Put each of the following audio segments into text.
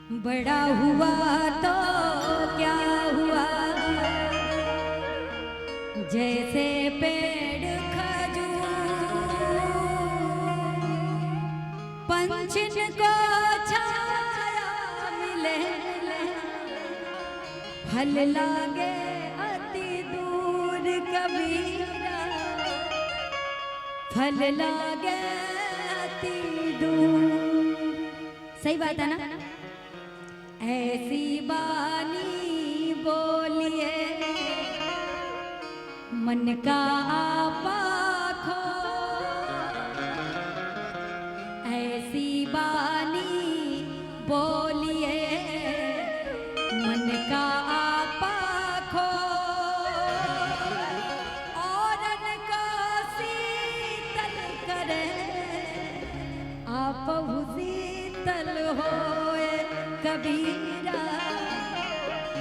बड़ा हुआ तो क्या हुआ, जैसे पेड़ खजूर, पंछिन को छाया मिले, फल लागे अति दूर कबीरा, फल लागे अति दूर। सही बात है ना? ऐसी बानी बोलिए मन का आपा खो, ऐसी बानी बोलिए मन का आपा खो, औरन को शीतल करे आप शीतल होए कबीरा,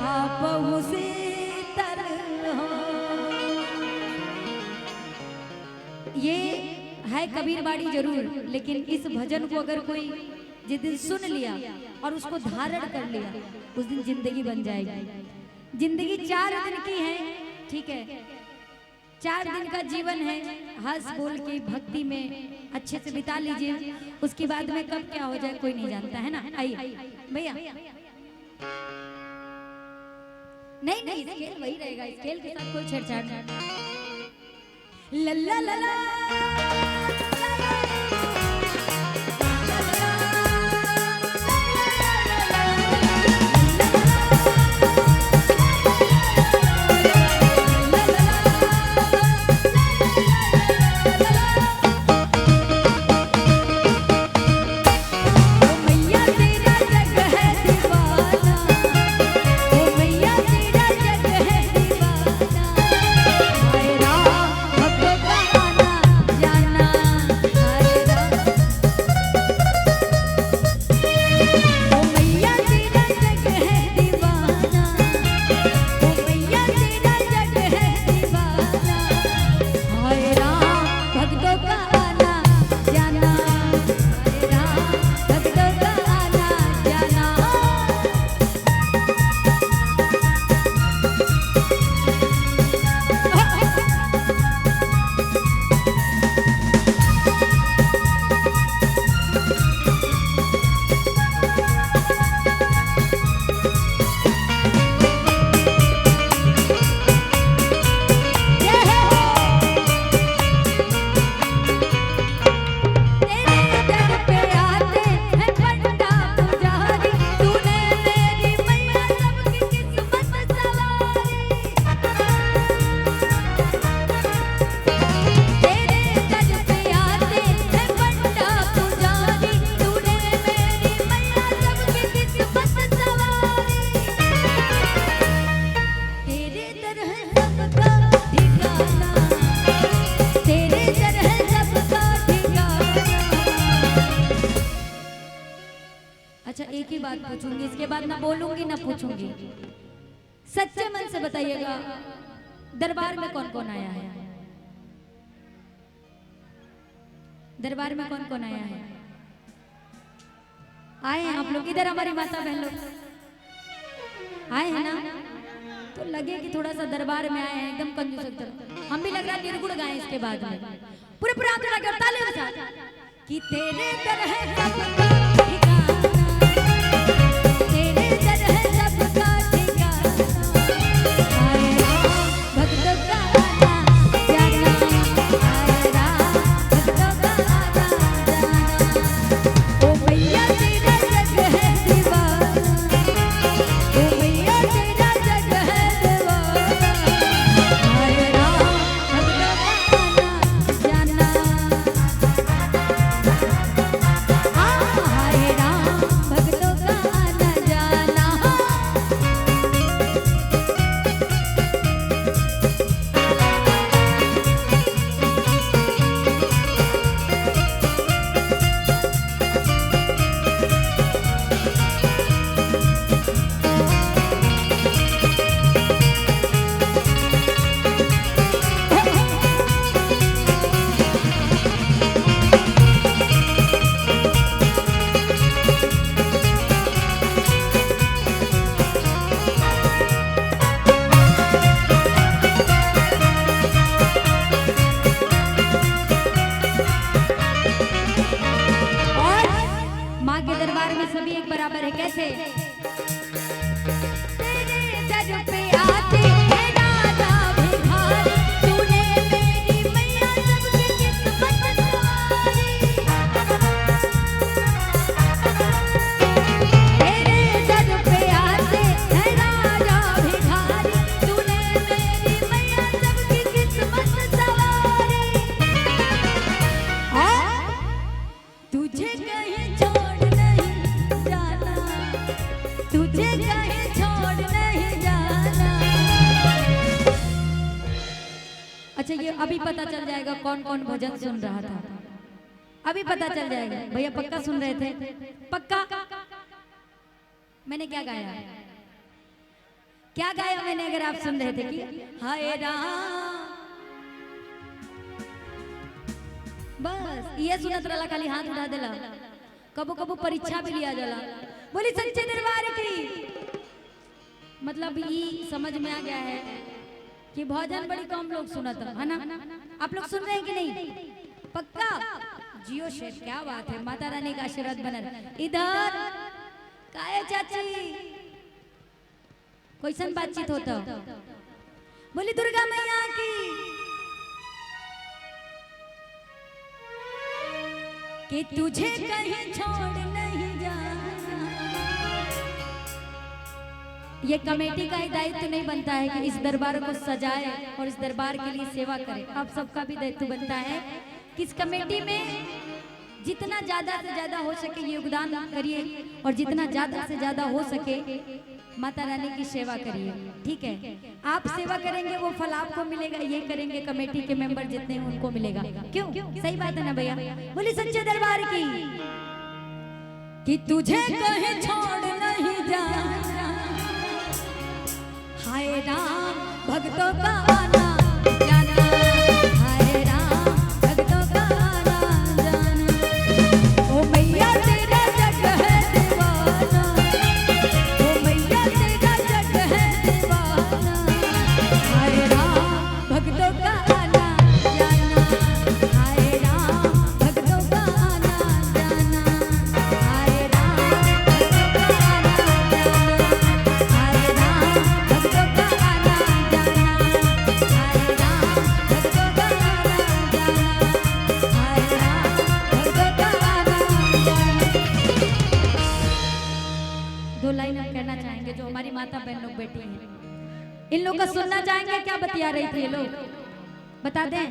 आप शीतल हो। ये है कबीरवाड़ी जरूर, लेकिन इस भजन को अगर कोई जिस दिन सुन लिया और उसको धारण कर लिया, उस दिन जिंदगी बन जाएगी। जिंदगी 4 दिन की है, ठीक है, 4 दिन का जीवन है। हंस बोल के भक्ति में अच्छे से बिता लीजिए, उसके बाद में कब क्या हो जाए कोई नहीं जानता है ना। आइए भैया, नहीं स्केल वही रहेगा, स्केल के साथ कोई छेड़छाड़ नहीं। लल्ला लला पूछूंगी, इसके बाद ना बोलूंगी ना पूछूंगी। सच्चे मन से बताइएगा, दरबार में कौन कौन आया है? दरबार में कौन कौन आया है? आए हैं आप लोग? इधर हमारी माता बहन लोग आए हैं ना, तो लगे कि थोड़ा सा दरबार में आए हैं, एकदम कंजूस। हम भी लग रहा है निर्गुण गाएं इसके बाद में पूरे प्रांत लगे ताली बजा कि तेरे दर है सबका ठिकाना, तेरे दर है सबका ठिकाना, आए राम भक्तों का आना जाना, आए राम भक्तों का आना जाना। ओ मैया तेरा जग है दीवाना, ओ मैया तेरा जग है दीवाना, आए राम भक्तों का आना जाना, हाय माँ के दरबार में सभी एक बराबर है। कैसे? तेरे दर पे आते हैं राजा भिखारी, तूने मेरी मैया सबकी किस्मत सवारी। तेरे दर पे आते हैं राजा भिखारी, तूने मेरी मैया सबकी किस्मत सवारी। तुझे कहीं छोड़ नहीं जाना, तुझे कहीं छोड़ नहीं जाना। अच्छा, ये अभी पता चल जाएगा कौन कौन भजन सुन रहा था, अभी पता चल जाएगा। भैया पक्का सुन रहे थे? पक्का? मैंने क्या गाया? क्या गाया मैंने, अगर आप सुन रहे थे कि हाय राम, बस ये सुनत रहा, खाली हाथ उठा देला। कबो कबो परीक्षा भी लिया जाला। बोली सच्चे दरबार की। मतलब ये समझ में आ गया है कि भजन बड़ी कम लोग सुनत है ना। आप लोग सुन रहे हैं कि नहीं? पक्का? जियो शेर, क्या बात है, माता रानी का आशीर्वाद बना रहे। इधर काहे चाची, कैसन बातचीत होता? बोली दुर्गा मैया की। कि तुझे कहीं छोड़ नहीं जाना। ये कमेटी का ही दायित्व नहीं बनता है कि इस दरबार को सजाए और इस दरबार के लिए सेवा करे। आप सबका भी दायित्व बनता है कि इस कमेटी में जितना ज्यादा से ज्यादा हो सके योगदान करिए और जितना ज्यादा से ज्यादा हो सके माता रानी की सेवा करिए। ठीक है, आप सेवा करेंगे वो फल आपको मिलेगा, ये करेंगे कमेटी के मेंबर जितने हैं उनको मिलेगा। क्यों? सही बात है ना भैया? बोली सच्चे दरबार की। कि तुझे कहीं छोड़ नहीं जाना, हाय राम भक्तों का आना जाना, हाय राम भक्तों का आना जाना। ओ मैया तेरा जग है दीवाना, ओ मैया तेरा जग है दीवाना, हाय राम भक्तों का आना जाना, हाय राम भक्तों का आना जाना, हाय राम भक्तों का आना जाना, हाय राम भक्तों का आना जाना, हाय राम भक्तों का आना जाना, हाय राम भक्तों का आना जाना। दो लाइन हम कहना चाहेंगे जो हमारी माता बहन लोग बैठी हैं, इन लोग का सुनना चाहेंगे। क्या बतिया रही थी ये लोग, बता दें?